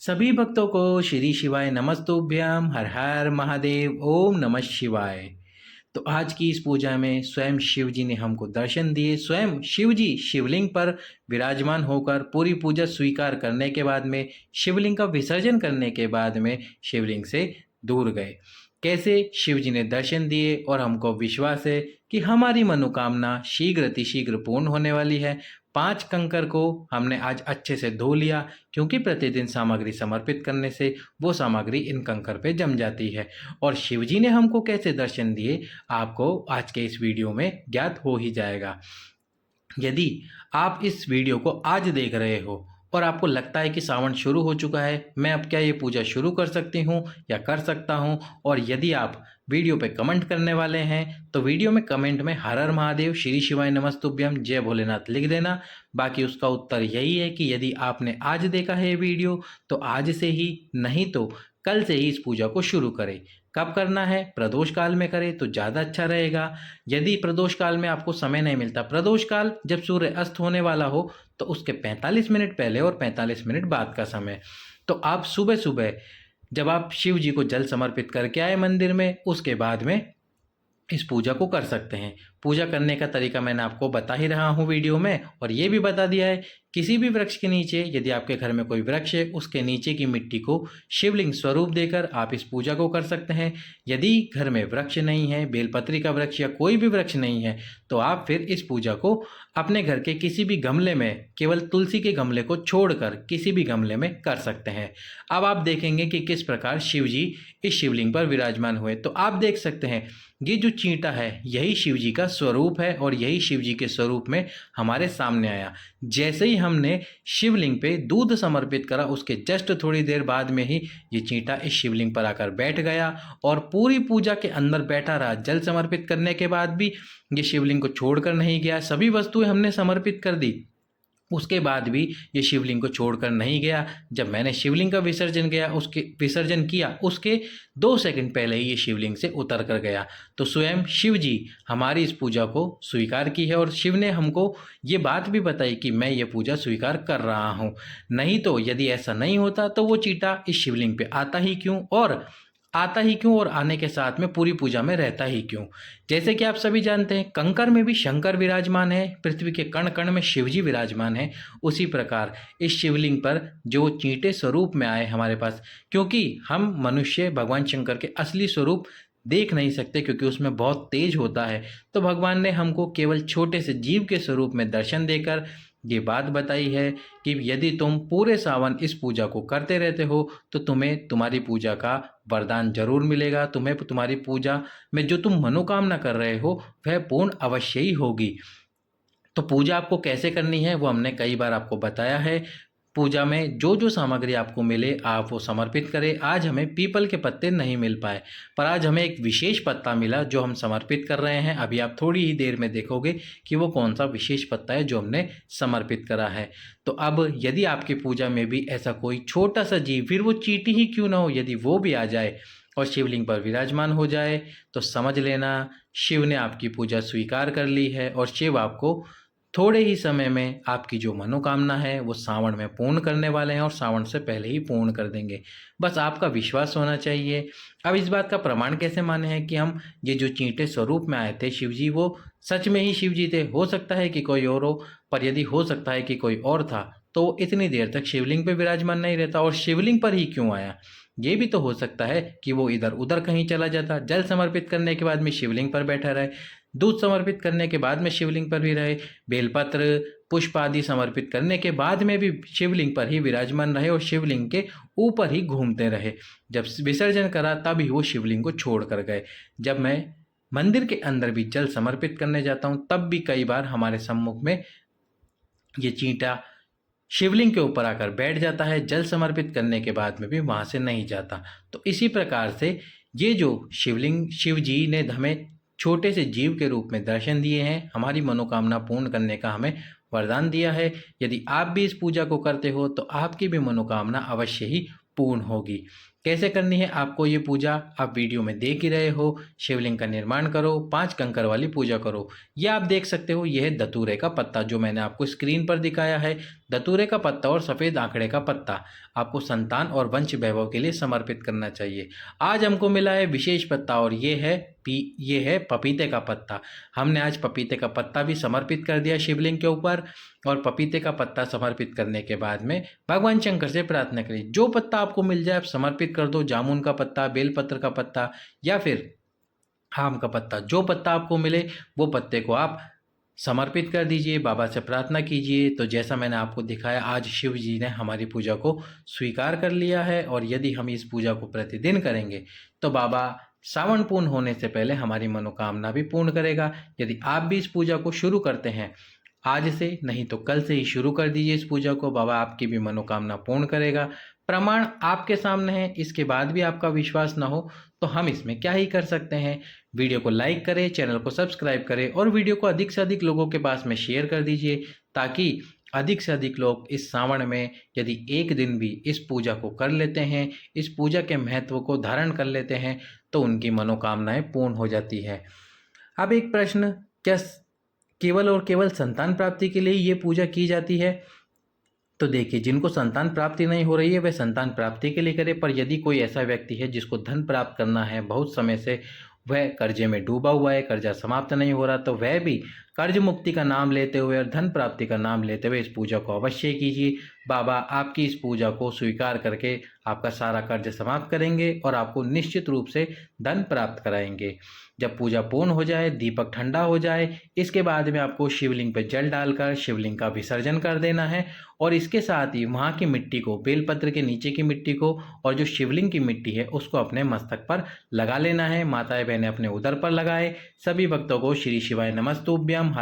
सभी भक्तों को श्री शिवाय नमस्तुभ्यम हर हर महादेव ओम नमः शिवाय। तो आज की इस पूजा में स्वयं शिव जी ने हमको दर्शन दिए। स्वयं शिव जी शिवलिंग पर विराजमान होकर पूरी पूजा स्वीकार करने के बाद में शिवलिंग का विसर्जन करने के बाद में शिवलिंग से दूर गए। कैसे शिव जी ने दर्शन दिए और हमको विश्वास है कि हमारी मनोकामना शीघ्र अतिशीघ्र पूर्ण होने वाली है। 5 कंकर को हमने आज अच्छे से धो लिया, क्योंकि प्रतिदिन सामग्री समर्पित करने से वो सामग्री इन कंकर पे जम जाती है। और शिव जी ने हमको कैसे दर्शन दिए आपको आज के इस वीडियो में ज्ञात हो ही जाएगा। यदि आप इस वीडियो को आज देख रहे हो और आपको लगता है कि सावन शुरू हो चुका है, मैं अब क्या ये पूजा शुरू कर सकती हूँ या कर सकता हूँ, और यदि आप वीडियो पे कमेंट करने वाले हैं तो वीडियो में कमेंट में हर हर महादेव श्री शिवाय नमस्तुभ्यम जय भोलेनाथ लिख देना। बाकी उसका उत्तर यही है कि यदि आपने आज देखा है ये वीडियो तो आज से ही, नहीं तो कल से ही इस पूजा को शुरू करें। कब करना है? प्रदोष काल में करें तो ज़्यादा अच्छा रहेगा। यदि प्रदोष काल में आपको समय नहीं मिलता, प्रदोष काल जब सूर्य अस्त होने वाला हो तो उसके 45 मिनट पहले और 45 मिनट बाद का समय, तो आप सुबह सुबह जब आप शिव जी को जल समर्पित करके आए मंदिर में, उसके बाद में इस पूजा को कर सकते हैं। पूजा करने का तरीका मैंने आपको बता ही रहा हूँ वीडियो में, और ये भी बता दिया है किसी भी वृक्ष के नीचे, यदि आपके घर में कोई वृक्ष है उसके नीचे की मिट्टी को शिवलिंग स्वरूप देकर आप इस पूजा को कर सकते हैं। यदि घर में वृक्ष नहीं है, बेलपत्री का वृक्ष या कोई भी वृक्ष नहीं है, तो आप फिर इस पूजा को अपने घर के किसी भी गमले में, केवल तुलसी के गमले को छोड़कर किसी भी गमले में कर सकते हैं। अब आप देखेंगे कि किस प्रकार शिव जी इस शिवलिंग पर विराजमान हुए। तो आप देख सकते हैं ये जो चींटा है यही शिव जी का स्वरूप है, और यही शिव जी के स्वरूप में हमारे सामने आया। जैसे ही हमने शिवलिंग पे दूध समर्पित करा, उसके जस्ट थोड़ी देर बाद में ही ये चींटा इस शिवलिंग पर आकर बैठ गया और पूरी पूजा के अंदर बैठा रहा। जल समर्पित करने के बाद भी ये शिवलिंग को छोड़कर नहीं गया। सभी वस्तुएं हमने समर्पित कर दी, उसके बाद भी ये शिवलिंग को छोड़कर नहीं गया। जब मैंने शिवलिंग का विसर्जन किया उसके 2 सेकंड पहले ही ये शिवलिंग से उतर कर गया। तो स्वयं शिव जी हमारी इस पूजा को स्वीकार की है, और शिव ने हमको ये बात भी बताई कि मैं ये पूजा स्वीकार कर रहा हूँ। नहीं तो यदि ऐसा नहीं होता तो वो चींटा इस शिवलिंग पे आता ही क्यों और आने के साथ में पूरी पूजा में रहता ही क्यों। जैसे कि आप सभी जानते हैं कंकर में भी शंकर विराजमान है, पृथ्वी के कण कण में शिवजी विराजमान है। उसी प्रकार इस शिवलिंग पर जो चींटे स्वरूप में आए हमारे पास, क्योंकि हम मनुष्य भगवान शंकर के असली स्वरूप देख नहीं सकते क्योंकि उसमें बहुत तेज होता है, तो भगवान ने हमको केवल छोटे से जीव के स्वरूप में दर्शन देकर ये बात बताई है कि यदि तुम पूरे सावन इस पूजा को करते रहते हो तो तुम्हें तुम्हारी पूजा का वरदान जरूर मिलेगा। तुम्हें तुम्हारी पूजा में जो तुम मनोकामना कर रहे हो वह पूर्ण अवश्य ही होगी। तो पूजा आपको कैसे करनी है वो हमने कई बार आपको बताया है। पूजा में जो जो सामग्री आपको मिले आप वो समर्पित करें। आज हमें पीपल के पत्ते नहीं मिल पाए, पर आज हमें एक विशेष पत्ता मिला जो हम समर्पित कर रहे हैं। अभी आप थोड़ी ही देर में देखोगे कि वो कौन सा विशेष पत्ता है जो हमने समर्पित करा है। तो अब यदि आपकी पूजा में भी ऐसा कोई छोटा सा जीव, फिर वो चींटी ही क्यों ना हो, यदि वो भी आ जाए और शिवलिंग पर विराजमान हो जाए तो समझ लेना शिव ने आपकी पूजा स्वीकार कर ली है, और शिव आपको थोड़े ही समय में आपकी जो मनोकामना है वो सावन में पूर्ण करने वाले हैं, और सावन से पहले ही पूर्ण कर देंगे। बस आपका विश्वास होना चाहिए। अब इस बात का प्रमाण कैसे माने हैं कि हम ये जो चींटे स्वरूप में आए थे शिव जी, वो सच में ही शिव जी थे? हो सकता है कि कोई और हो, पर यदि हो सकता है कि कोई और था तो इतनी देर तक शिवलिंग पे विराजमान नहीं रहता। और शिवलिंग पर ही क्यों आया? ये भी तो हो सकता है कि वो इधर उधर कहीं चला जाता। जल समर्पित करने के बाद में शिवलिंग पर बैठा रहे, दूध समर्पित करने के बाद में शिवलिंग पर भी रहे, बेलपत्र पुष्प आदि समर्पित करने के बाद में भी शिवलिंग पर ही विराजमान रहे और शिवलिंग के ऊपर ही घूमते रहे। जब विसर्जन करा तब ही वो शिवलिंग को छोड़ कर गए। जब मैं मंदिर के अंदर भी जल समर्पित करने जाता हूँ तब भी कई बार हमारे सम्मुख में ये चींटा शिवलिंग के ऊपर आकर बैठ जाता है। जल समर्पित करने के बाद में भी वहाँ से नहीं जाता। तो इसी प्रकार से ये जो शिव जी ने हमें छोटे से जीव के रूप में दर्शन दिए हैं, हमारी मनोकामना पूर्ण करने का हमें वरदान दिया है। यदि आप भी इस पूजा को करते हो तो आपकी भी मनोकामना अवश्य ही पूर्ण होगी। कैसे करनी है आपको ये पूजा आप वीडियो में देख ही रहे हो। शिवलिंग का निर्माण करो, 5 कंकर वाली पूजा करो। ये आप देख सकते हो, यह है धतूरे का पत्ता जो मैंने आपको स्क्रीन पर दिखाया है। धतूरे का पत्ता और सफ़ेद आंकड़े का पत्ता आपको संतान और वंश वैभव के लिए समर्पित करना चाहिए। आज हमको मिला है विशेष पत्ता और ये है पपीते का पत्ता। हमने आज पपीते का पत्ता भी समर्पित कर दिया शिवलिंग के ऊपर। और पपीते का पत्ता समर्पित करने के बाद में भगवान शंकर से प्रार्थना करिए, जो पत्ता आपको मिल जाए आप समर्पित कर दो। जामुन का पत्ता, बेलपत्र का पत्ता या फिर आम का पत्ता, जो पत्ता आपको मिले वो पत्ते को आप समर्पित कर दीजिए, बाबा से प्रार्थना कीजिए। तो जैसा मैंने आपको दिखाया, आज शिव जी ने हमारी पूजा को स्वीकार कर लिया है और यदि हम इस पूजा को प्रतिदिन करेंगे तो बाबा सावन पूर्ण होने से पहले हमारी मनोकामना भी पूर्ण करेगा। यदि आप भी इस पूजा को शुरू करते हैं आज से, नहीं तो कल से ही शुरू कर दीजिए इस पूजा को, बाबा आपकी भी मनोकामना पूर्ण करेगा। प्रमाण आपके सामने है, इसके बाद भी आपका विश्वास ना हो तो हम इसमें क्या ही कर सकते हैं। वीडियो को लाइक करें, चैनल को सब्सक्राइब करें और वीडियो को अधिक से अधिक लोगों के पास में शेयर कर दीजिए, ताकि अधिक से अधिक लोग इस सावन में यदि एक दिन भी इस पूजा को कर लेते हैं, इस पूजा के महत्व को धारण कर लेते हैं तो उनकी मनोकामनाएं पूर्ण हो जाती है। अब एक प्रश्न, क्या केवल और केवल संतान प्राप्ति के लिए ये पूजा की जाती है? तो देखिए, जिनको संतान प्राप्ति नहीं हो रही है वह संतान प्राप्ति के लिए करे, पर यदि कोई ऐसा व्यक्ति है जिसको धन प्राप्त करना है, बहुत समय से वह कर्जे में डूबा हुआ है, कर्जा समाप्त नहीं हो रहा, तो वह भी कर्ज मुक्ति का नाम लेते हुए और धन प्राप्ति का नाम लेते हुए इस पूजा को अवश्य कीजिए। बाबा आपकी इस पूजा को स्वीकार करके आपका सारा कर्ज समाप्त करेंगे और आपको निश्चित रूप से धन प्राप्त कराएंगे। जब पूजा पूर्ण हो जाए, दीपक ठंडा हो जाए, इसके बाद में आपको शिवलिंग पर जल डालकर शिवलिंग का विसर्जन कर देना है और इसके साथ ही वहाँ की मिट्टी को, बेलपत्र के नीचे की मिट्टी को और जो शिवलिंग की मिट्टी है उसको अपने मस्तक पर लगा लेना है। माताएं बहनें अपने उदर पर लगाए। सभी भक्तों को श्री शिवाय नमस्तुभ्यम।